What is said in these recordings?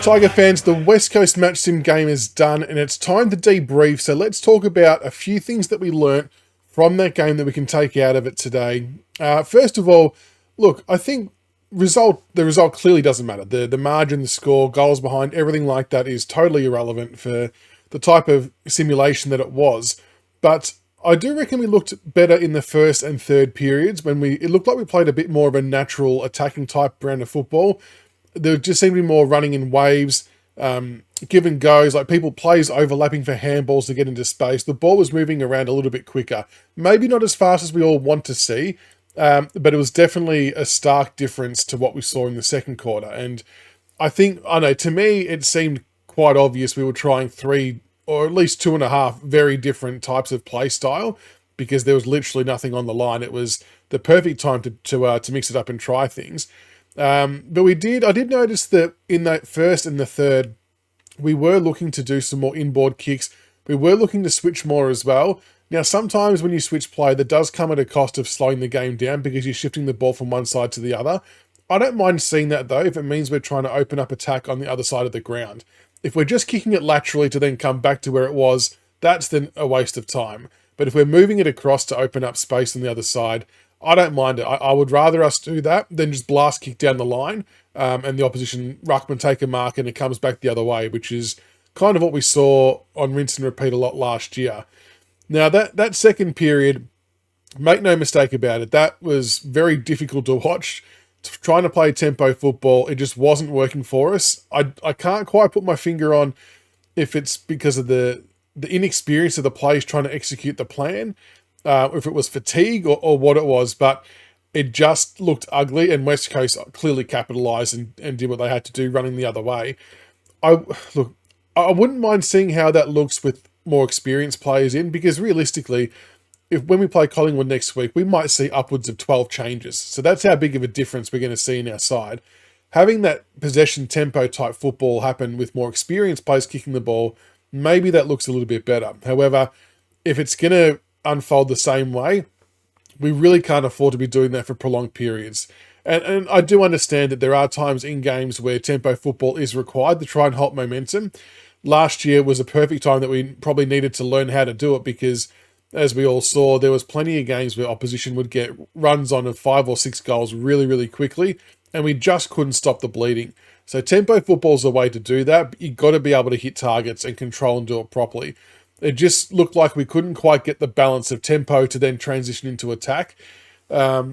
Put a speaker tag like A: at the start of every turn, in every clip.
A: Tiger fans, the West Coast Match Sim game is done and it's time to debrief. So let's talk about a few things that we learnt from that game that we can take out of it today. First of all, look, I think the result clearly doesn't matter. The margin, the score, goals behind, everything like that is totally irrelevant for the type of simulation that it was. But I do reckon we looked better in the first and third periods when it looked like we played a bit more of a natural attacking type brand of football. There just seemed to be more running in waves, give and goes, like plays overlapping for handballs to get into space. The ball was moving around a little bit quicker. Maybe not as fast as we all want to see, but it was definitely a stark difference to what we saw in the second quarter. And to me, it seemed quite obvious we were trying three or at least two and a half very different types of play style because there was literally nothing on the line. It was the perfect time to mix it up and try things. But I did notice that in that first and the third, we were looking to do some more inboard kicks. We were looking to switch more as well. Now, sometimes when you switch play, that does come at a cost of slowing the game down because you're shifting the ball from one side to the other. I don't mind seeing that though, if it means we're trying to open up attack on the other side of the ground. If we're just kicking it laterally to then come back to where it was, that's then a waste of time. But if we're moving it across to open up space on the other side, I don't mind it. I would rather us do that than just blast kick down the line and the opposition ruckman take a mark and it comes back the other way, which is kind of what we saw on rinse and repeat a lot last year. Now, that second period, make no mistake about it, that was very difficult to watch. Trying to play tempo football, it just wasn't working for us. I can't quite put my finger on if it's because of the inexperience of the players trying to execute the plan, if it was fatigue or what it was, but it just looked ugly and West Coast clearly capitalised and did what they had to do running the other way. I wouldn't mind seeing how that looks with more experienced players in, because realistically, when we play Collingwood next week, we might see upwards of 12 changes. So that's how big of a difference we're going to see in our side. Having that possession tempo type football happen with more experienced players kicking the ball, maybe that looks a little bit better. However, if it's going to unfold the same way, we really can't afford to be doing that for prolonged periods. And I do understand that there are times in games where tempo football is required to try and halt momentum. Last year was a perfect time that we probably needed to learn how to do it because, as we all saw, there was plenty of games where opposition would get runs on of 5 or 6 goals really, really quickly, and we just couldn't stop the bleeding. So tempo football is a way to do that, but you've got to be able to hit targets and control and do it properly. It just looked like we couldn't quite get the balance of tempo to then transition into attack. But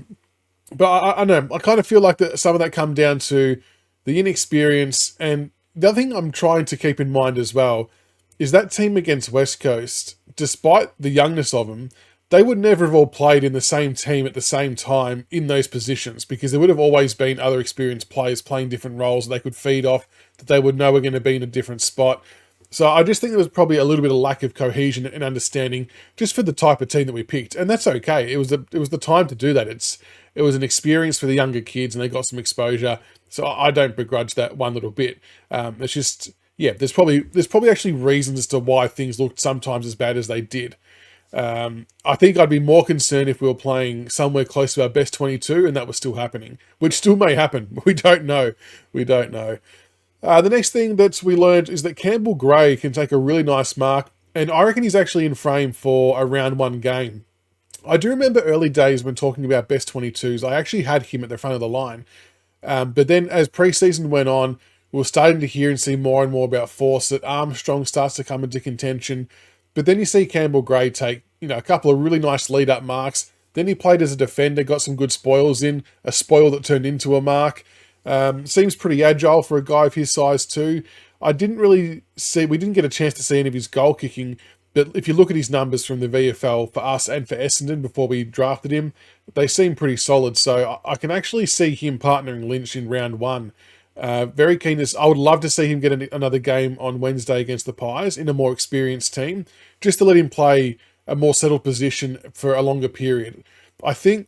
A: I know, I kind of feel like that some of that come down to the inexperience. And the other thing I'm trying to keep in mind as well is that team against West Coast, despite the youngness of them, they would never have all played in the same team at the same time in those positions because there would have always been other experienced players playing different roles they could feed off, that they would know were going to be in a different spot. So I just think there was probably a little bit of lack of cohesion and understanding just for the type of team that we picked. And that's okay. It was the time to do that. It was an experience for the younger kids and they got some exposure. So I don't begrudge that one little bit. It's just, yeah, there's probably actually reasons as to why things looked sometimes as bad as they did. I think I'd be more concerned if we were playing somewhere close to our best 22 and that was still happening, which still may happen. We don't know. The next thing that we learned is that Campbell Gray can take a really nice mark, and I reckon he's actually in frame for a round 1 game. I do remember early days when talking about best 22s, I actually had him at the front of the line. But then as preseason went on, we were starting to hear and see more and more about Fawcett. Armstrong starts to come into contention. But then you see Campbell Gray take, a couple of really nice lead-up marks. Then he played as a defender, got some good spoils in, a spoil that turned into a mark. Seems pretty agile for a guy of his size too. We didn't get a chance to see any of his goal kicking, but if you look at his numbers from the VFL for us and for Essendon before we drafted him, they seem pretty solid. So I can actually see him partnering Lynch in round 1. Very keen I would love to see him get another game on Wednesday against the Pies in a more experienced team, just to let him play a more settled position for a longer period. I think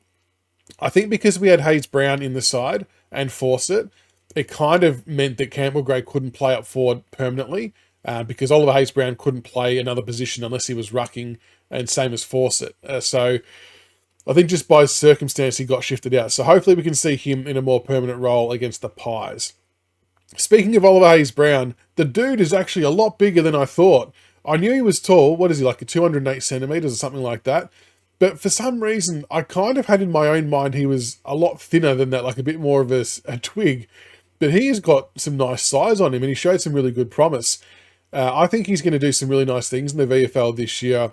A: because we had Hayes Brown in the side and Fawcett, it kind of meant that Campbell Gray couldn't play up forward permanently because Oliver Hayes Brown couldn't play another position unless he was rucking, and same as Fawcett. So I think just by circumstance he got shifted out. So hopefully we can see him in a more permanent role against the Pies. Speaking of Oliver Hayes-Brown, the dude is actually a lot bigger than I thought. I knew he was tall. What is he, like 208 centimeters or something like that? But for some reason, I kind of had in my own mind he was a lot thinner than that, like a bit more of a twig. But he has got some nice size on him, and he showed some really good promise. I think he's going to do some really nice things in the VFL this year,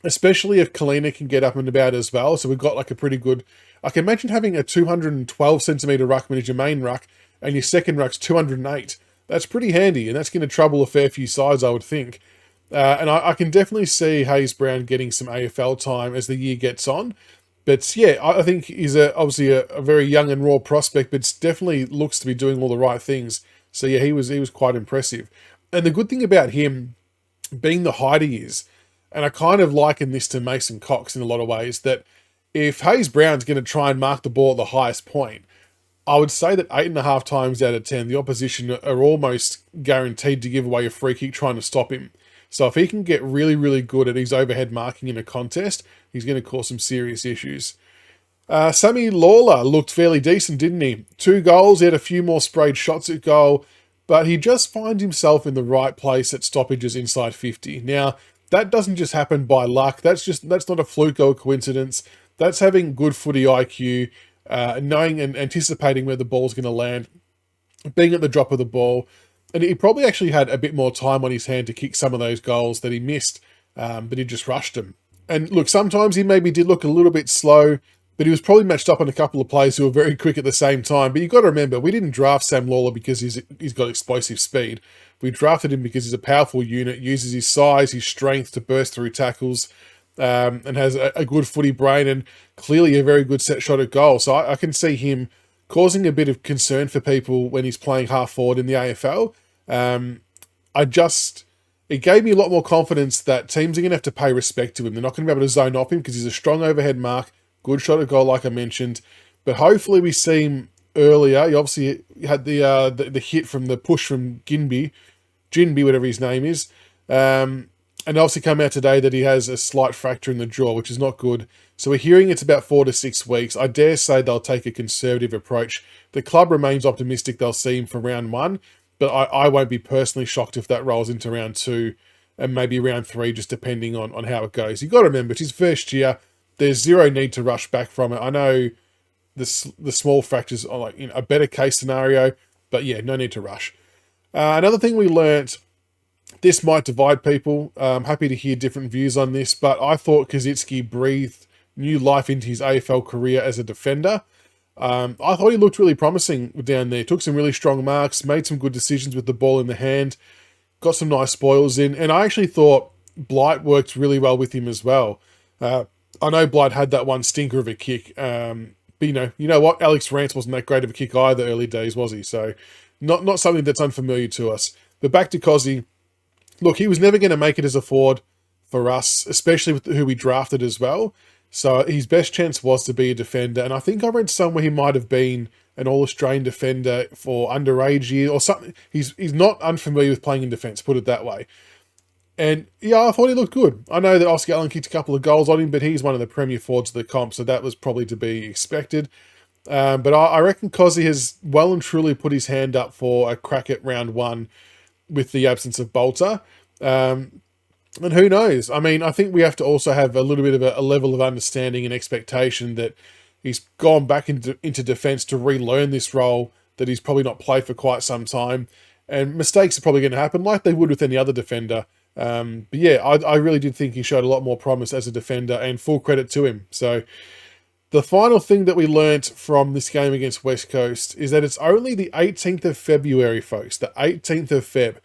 A: especially if Kalina can get up and about as well. So we've got like a pretty good... I can imagine having a 212 centimetre ruckman as your main ruck, and your second ruck's 208. That's pretty handy, and that's going to trouble a fair few sides, I would think. And I can definitely see Hayes-Brown getting some AFL time as the year gets on. But yeah, I think he's obviously a very young and raw prospect, but definitely looks to be doing all the right things. So yeah, he was quite impressive. And the good thing about him being the height he is, and I kind of liken this to Mason Cox in a lot of ways, that if Hayes-Brown's going to try and mark the ball at the highest point, I would say that 8.5 times out of 10, the opposition are almost guaranteed to give away a free kick trying to stop him. So if he can get really, really good at his overhead marking in a contest, he's going to cause some serious issues. Sammy Lawler looked fairly decent, didn't he? 2 goals, he had a few more sprayed shots at goal, but he just finds himself in the right place at stoppages inside 50. Now, that doesn't just happen by luck. That's not a fluke or a coincidence. That's having good footy IQ, knowing and anticipating where the ball's going to land, being at the drop of the ball. And he probably actually had a bit more time on his hand to kick some of those goals that he missed, but he just rushed them. And look, sometimes he maybe did look a little bit slow, but he was probably matched up on a couple of players who were very quick at the same time. But you've got to remember, we didn't draft Sam Lawler because he's got explosive speed. We drafted him because he's a powerful unit, uses his size, his strength to burst through tackles, and has a good footy brain and clearly a very good set shot at goal. So I can see him causing a bit of concern for people when he's playing half forward in the AFL. It gave me a lot more confidence that teams are going to have to pay respect to him. They're not going to be able to zone off him because he's a strong overhead mark, good shot at goal like I mentioned. But hopefully we see him earlier. He obviously had the hit from the push from Jinbi, whatever his name is. And obviously come out today that he has a slight fracture in the jaw, which is not good. So we're hearing it's about 4 to 6 weeks. I dare say they'll take a conservative approach. The club remains optimistic they'll see him for round 1, but I won't be personally shocked if that rolls into round 2 and maybe round 3, just depending on how it goes. You've got to remember, it's his first year. There's zero need to rush back from it. I know the small fractures are like a better case scenario, but yeah, no need to rush. Another thing we learnt, this might divide people. I'm happy to hear different views on this, but I thought Kosicki breathed new life into his AFL career as a defender. I thought he looked really promising down there. Took some really strong marks, made some good decisions with the ball in the hand, got some nice spoils in, and I actually thought Blight worked really well with him as well. I know Blight had that one stinker of a kick, but you know what? Alex Rance wasn't that great of a kick either early days, was he? So not something that's unfamiliar to us. But back to Cozzy. Look, he was never going to make it as a forward for us, especially with who we drafted as well. So his best chance was to be a defender. And I think I read somewhere he might have been an All-Australian defender for underage years or something. He's not unfamiliar with playing in defence, put it that way. And yeah, I thought he looked good. I know that Oscar Allen kicked a couple of goals on him, but he's one of the premier forwards of the comp, so that was probably to be expected. But I reckon Cozzy has well and truly put his hand up for a crack at round 1 with the absence of Bolter. And who knows? I mean, I think we have to also have a little bit of a level of understanding and expectation that he's gone back into defence to relearn this role that he's probably not played for quite some time. And mistakes are probably going to happen like they would with any other defender. But yeah, I really did think he showed a lot more promise as a defender, and full credit to him. So the final thing that we learnt from this game against West Coast is that it's only the 18th of February, folks. The 18th of Feb.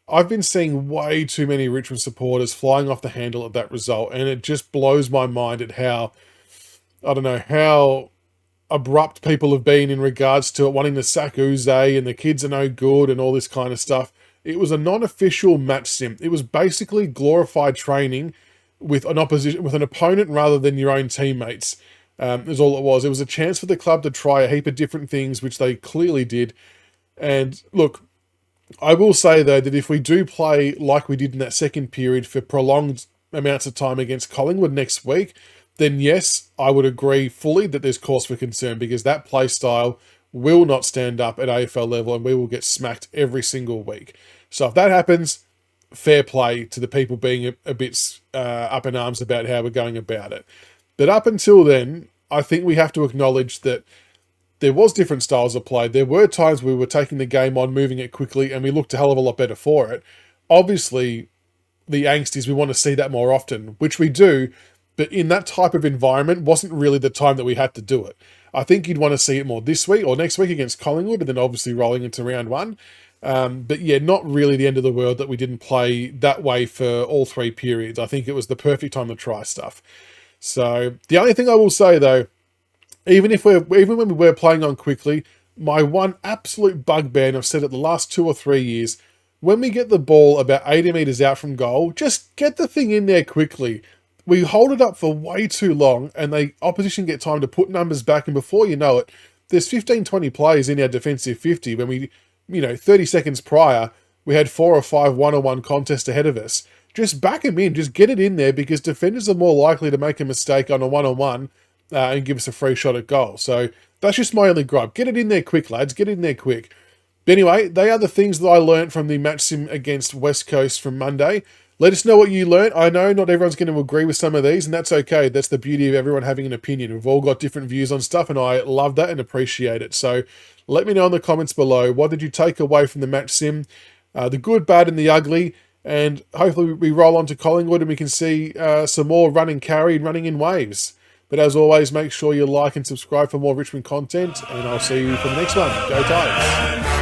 A: I've been seeing way too many Richmond supporters flying off the handle at that result, and it just blows my mind at how abrupt people have been in regards to it, wanting to sack Uze and the kids are no good and all this kind of stuff. It was a non-official match sim. It was basically glorified training with an opponent rather than your own teammates. Is all it was. It was a chance for the club to try a heap of different things, which they clearly did. And look, I will say though that if we do play like we did in that second period for prolonged amounts of time against Collingwood next week, then yes, I would agree fully that there's cause for concern, because that play style will not stand up at AFL level and we will get smacked every single week. So if that happens, fair play to the people being a bit up in arms about how we're going about it. But up until then, I think we have to acknowledge that there was different styles of play. There were times we were taking the game on, moving it quickly, and we looked a hell of a lot better for it. Obviously, the angst is we want to see that more often, which we do, but in that type of environment wasn't really the time that we had to do it. I think you'd want to see it more this week or next week against Collingwood, and then obviously rolling into round one. But yeah, not really the end of the world that we didn't play that way for all 3 periods. I think it was the perfect time to try stuff. So the only thing I will say though, even when we were playing on quickly, my one absolute bugbear, and I've said it the last 2 or 3 years, when we get the ball about 80 metres out from goal, just get the thing in there quickly. We hold it up for way too long and the opposition get time to put numbers back, and before you know it, there's 15, 20 players in our defensive 50 when we, 30 seconds prior, we had 4 or 5 one-on-one contests ahead of us. Just back them in, just get it in there, because defenders are more likely to make a mistake on a one-on-one and give us a free shot at goal. So that's just my only gripe. Get it in there quick, lads. Get it in there quick. But anyway, they are the things that I learned from the match sim against West Coast from Monday. Let us know what you learnt. I know not everyone's going to agree with some of these, and that's okay. That's the beauty of everyone having an opinion. We've all got different views on stuff, and I love that and appreciate it. So let me know in the comments below. What did you take away from the match sim? The good, bad, and the ugly. And hopefully we roll on to Collingwood and we can see some more run and carry and running in waves. But as always, make sure you like and subscribe for more Richmond content, and I'll see you for the next one. Go Tigers!